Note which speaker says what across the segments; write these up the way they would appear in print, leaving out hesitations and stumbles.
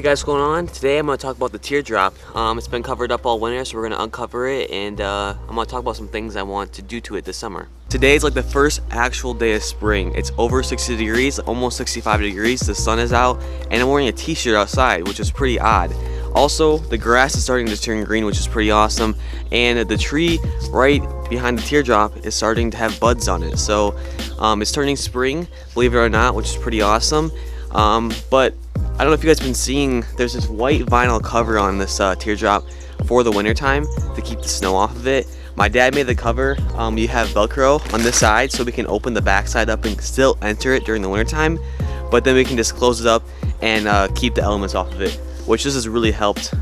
Speaker 1: Hey guys, what's going on? Today I'm going to talk about the teardrop. It's been covered up all winter, so we're going to uncover it, and I'm going to talk about some things I want to do to it this summer. Today is like the first actual day of spring. It's over 60 degrees, almost 65 degrees. The sun is out, and I'm wearing a t-shirt outside, which is pretty odd. Also, the grass is starting to turn green, which is pretty awesome, and the tree right behind the teardrop is starting to have buds on it. So it's turning spring, believe it or not, which is pretty awesome. But I don't know if you guys have been seeing, there's this white vinyl cover on this teardrop for the winter time to keep the snow off of it. My dad made the cover. You have Velcro on this side so we can open the back side up and still enter it during the winter time, but then we can just close it up and keep the elements off of it, which this has really helped,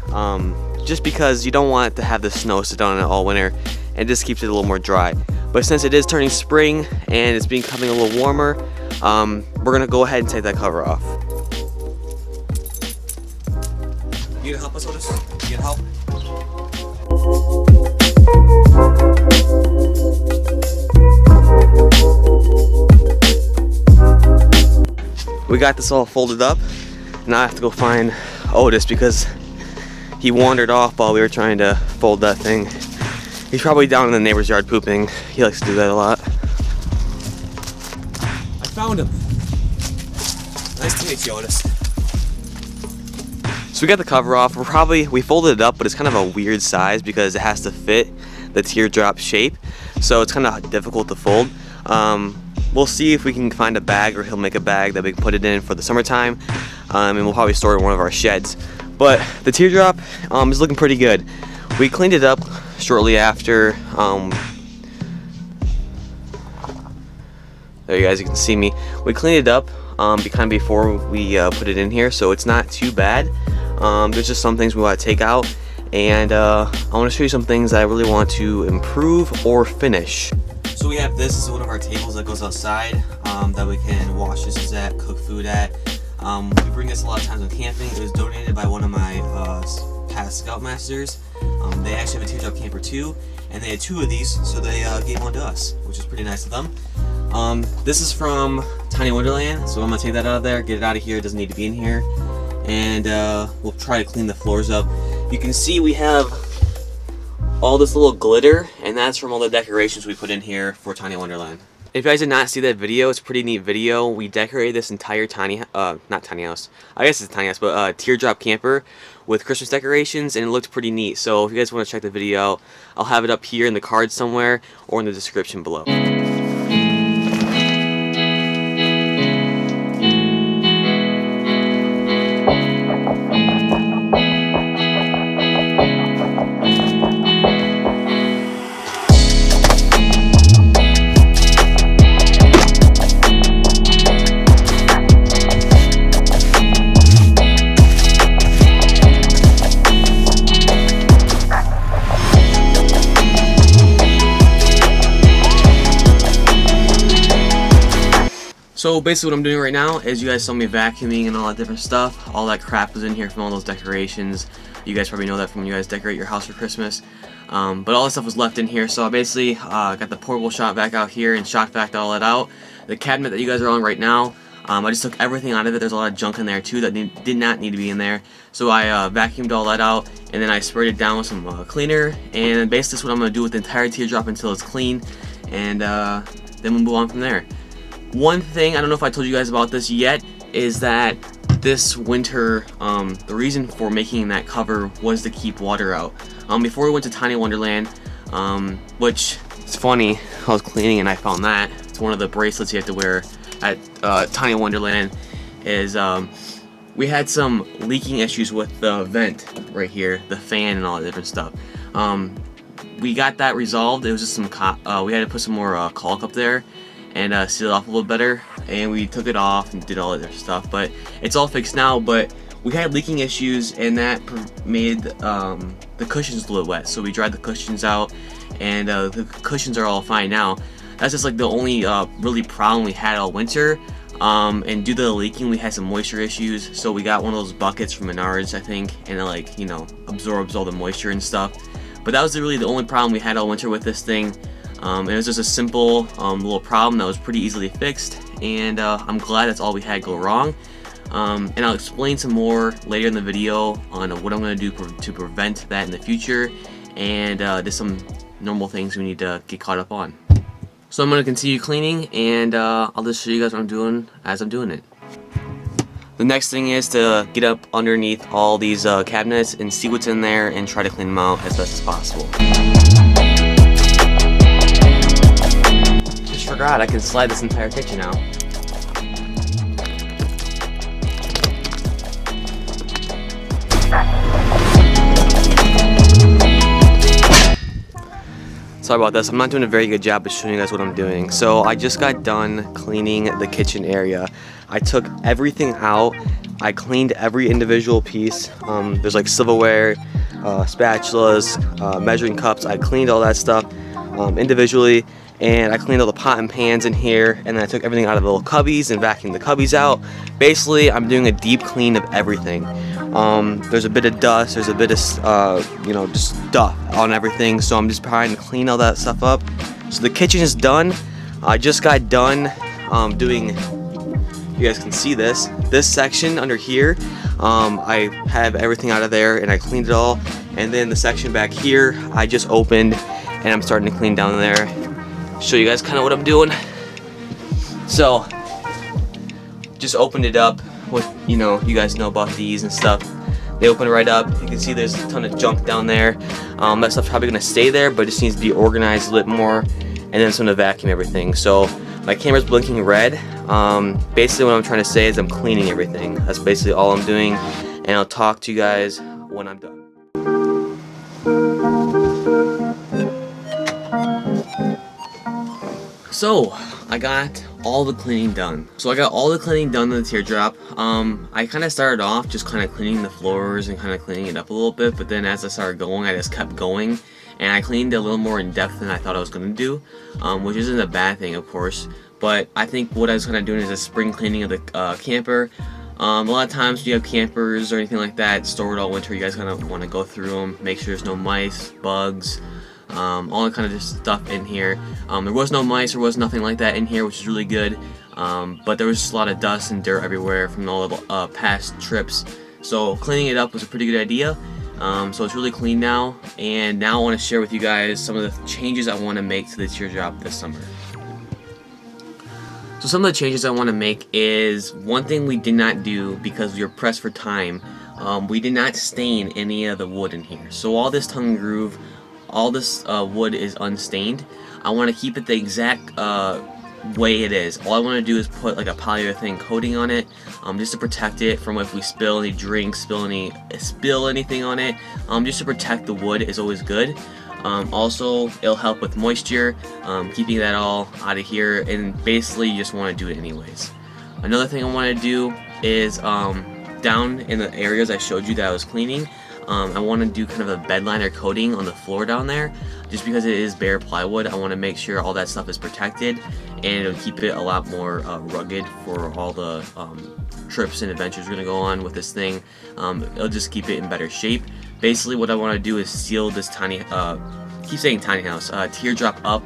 Speaker 1: just because you don't want it to have the snow sit down on it all winter, and it just keeps it a little more dry. But since it is turning spring and it's becoming a little warmer, we're gonna go ahead and take that cover off. You gonna help us, Otis? You gonna help? We got this all folded up. Now I have to go find Otis because he wandered off while we were trying to fold that thing. He's probably down in the neighbor's yard pooping. He likes to do that a lot. I found him. Nice to meet you, Otis. So we got the cover off. We folded it up, but it's kind of a weird size because it has to fit the teardrop shape. So it's kind of difficult to fold. We'll see if we can find a bag, or he'll make a bag that we can put it in for the summertime. And we'll probably store it in one of our sheds. But the teardrop is looking pretty good. We cleaned it up shortly after. There you guys, you can see me. We cleaned it up kind of before we put it in here, so it's not too bad. There's just some things we want to take out, and I want to show you some things that I really want to improve or finish. So we have this is one of our tables that goes outside that we can wash dishes at, cook food at. We bring this a lot of times when camping. It was donated by one of my past Scoutmasters. They actually have a teardrop camper too, and they had 2 of these, so they gave one to us, which is pretty nice of them. This is from Tiny Wonderland, so I'm gonna take that out of there, get it out of here. It doesn't need to be in here, and we'll try to clean the floors up. You can see we have all this little glitter, and that's from all the decorations we put in here for Tiny Wonderland. If you guys did not see that video, it's a pretty neat video. We decorated this entire not tiny house, I guess it's a tiny house, but teardrop camper with Christmas decorations, and it looked pretty neat. So if you guys want to check the video out, I'll have it up here in the card somewhere or in the description below. So basically what I'm doing right now is, you guys saw me vacuuming and all that different stuff. All that crap was in here from all those decorations. You guys probably know that from when you guys decorate your house for Christmas. But all that stuff was left in here, so I basically got the portable shop vac out here and shock vac all that out. The cabinet that you guys are on right now, I just took everything out of it. There's a lot of junk in there too that did not need to be in there. So I vacuumed all that out, and then I sprayed it down with some cleaner. And basically that's what I'm going to do with the entire teardrop until it's clean, and then we'll move on from there. One thing, I don't know if I told you guys about this yet, is that this winter, the reason for making that cover was to keep water out. Before we went to Tiny Wonderland, which is funny, I was cleaning and I found that. It's one of the bracelets you have to wear at Tiny Wonderland. Is we had some leaking issues with the vent right here, the fan and all that different stuff. We got that resolved. It was just some, we had to put some more caulk up there and seal it off a little better, and we took it off and did all that other stuff, but it's all fixed now. But we had leaking issues, and that made the cushions a little wet, so we dried the cushions out, and the cushions are all fine now. That's just like the only really problem we had all winter. And due to the leaking, we had some moisture issues, so we got one of those buckets from Menards, I think, and it, like, you know, absorbs all the moisture and stuff. But that was really the only problem we had all winter with this thing. It was just a simple little problem that was pretty easily fixed, and I'm glad that's all we had go wrong. And I'll explain some more later in the video on what I'm going to do to prevent that in the future, and just some normal things we need to get caught up on. So I'm going to continue cleaning, and I'll just show you guys what I'm doing as I'm doing it. The next thing is to get up underneath all these cabinets and see what's in there and try to clean them out as best as possible. Just forgot I can slide this entire kitchen out. Sorry about this, I'm not doing a very good job of showing you guys what I'm doing. So I just got done cleaning the kitchen area. I took everything out, I cleaned every individual piece. There's like silverware, spatulas, measuring cups. I cleaned all that stuff individually, and I cleaned all the pot and pans in here, and then I took everything out of the little cubbies and vacuumed the cubbies out. Basically, I'm doing a deep clean of everything. There's a bit of dust, there's a bit of, you know, just stuff on everything, so I'm just trying to clean all that stuff up. So the kitchen is done. I just got done doing, you guys can see this section under here. I have everything out of there and I cleaned it all, and then the section back here I just opened and I'm starting to clean down there. Show you guys kind of what I'm doing. So just opened it up with, you know, you guys know about these and stuff. They open right up. You can see there's a ton of junk down there. That stuff's probably gonna stay there, but it just needs to be organized a little bit more, and then I'm gonna vacuum everything. So my camera's blinking red. Basically what I'm trying to say is I'm cleaning everything. That's basically all I'm doing, and I'll talk to you guys when I'm done. So I got all the cleaning done. In the Teardrop. I kind of started off just kind of cleaning the floors and kind of cleaning it up a little bit, but then as I started going, I just kept going, and I cleaned it a little more in depth than I thought I was going to do, which isn't a bad thing, of course. But I think what I was kind of doing is a spring cleaning of the camper. A lot of times when you have campers or anything like that stored all winter, you guys kind of want to go through them, make sure there's no mice, bugs, all that kind of just stuff in here. There was no mice, there was nothing like that in here, which is really good. But there was just a lot of dust and dirt everywhere from all the past trips. So cleaning it up was a pretty good idea. So it's really clean now, and now I want to share with you guys some of the changes I want to make to the Teardrop this summer. So some of the changes I want to make is, one thing we did not do because we were pressed for time, we did not stain any of the wood in here. So all this tongue and groove, all this wood is unstained. I want to keep it the exact way it is. All I want to do is put like a polyurethane coating on it, just to protect it from if we spill any drinks, spill anything on it. Just to protect the wood is always good. Also, it'll help with moisture, keeping that all out of here, and basically you just want to do it anyways. Another thing I want to do is down in the areas I showed you that I was cleaning, I want to do kind of a bed liner coating on the floor down there. Just because it is bare plywood, I want to make sure all that stuff is protected, and it'll keep it a lot more rugged for all the trips and adventures we're going to go on with this thing. It'll just keep it in better shape. Basically what I want to do is seal this tiny, keep saying tiny house, Teardrop up,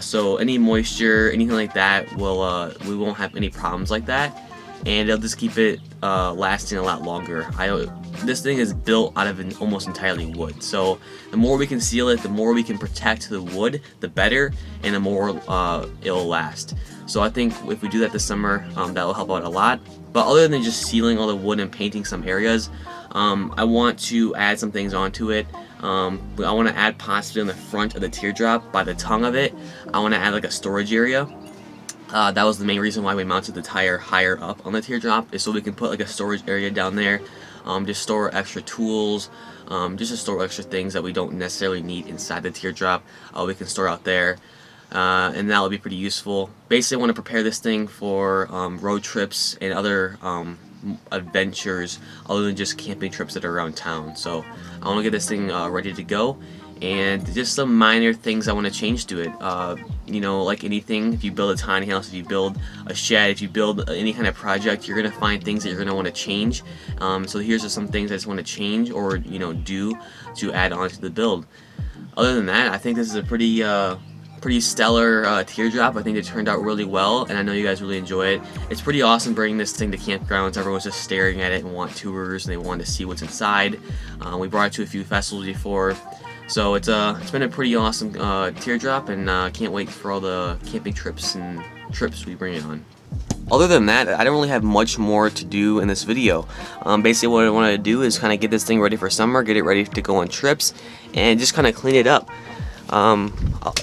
Speaker 1: so any moisture, anything like that, we won't have any problems like that, and it'll just keep it lasting a lot longer. This thing is built out of almost entirely wood, so the more we can seal it, the more we can protect the wood, the better, and the more it'll last. So I think if we do that this summer, that will help out a lot. But other than just sealing all the wood and painting some areas, I want to add some things onto it. I want to add possibly on the front of the Teardrop, by the tongue of it, I want to add like a storage area. That was the main reason why we mounted the tire higher up on the Teardrop, is so we can put like a storage area down there, just store extra tools, just to store extra things that we don't necessarily need inside the Teardrop. We can store out there, and that will be pretty useful. Basically, I want to prepare this thing for road trips and other adventures other than just camping trips that are around town. So I want to get this thing ready to go, and just some minor things I want to change to it. You know, like anything, if you build a tiny house, if you build a shed, if you build any kind of project, you're gonna find things that you're gonna want to change. So here's just some things I just want to change, or do to add on to the build. Other than that, I think this is a pretty pretty stellar Teardrop. I think it turned out really well, and I know you guys really enjoy it. It's pretty awesome bringing this thing to campgrounds. Everyone's just staring at it and want tours, and they want to see what's inside. We brought it to a few festivals before, so it's been a pretty awesome Teardrop, and can't wait for all the camping trips we bring it on. Other than that, I don't really have much more to do in this video. Basically what I wanted to do is kind of get this thing ready for summer, get it ready to go on trips, and just kind of clean it up.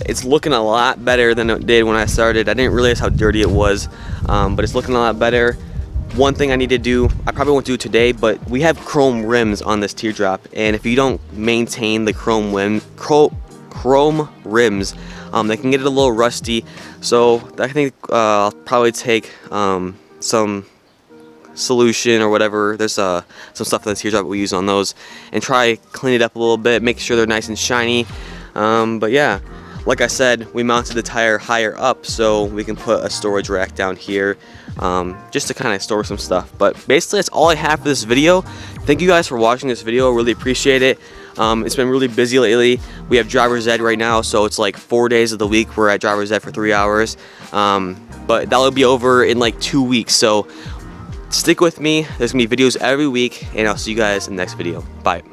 Speaker 1: It's looking a lot better than it did when I started. I didn't realize how dirty it was, but it's looking a lot better. One thing I need to do, I probably won't do it today, but we have chrome rims on this Teardrop, and if you don't maintain the chrome rims, they can get a little rusty. So I think I'll probably take some solution or whatever. There's some stuff in the Teardrop we use on those, and try clean it up a little bit, make sure they're nice and shiny. But yeah, like I said, we mounted the tire higher up so we can put a storage rack down here, just to kind of store some stuff. But basically that's all I have for this video. Thank you guys for watching this video. I really appreciate it. It's been really busy lately. We have driver's ed right now, so it's like 4 days of the week we're at driver's ed for 3 hours. But that'll be over in like 2 weeks, so stick with me. There's gonna be videos every week, and I'll see you guys in the next video. Bye.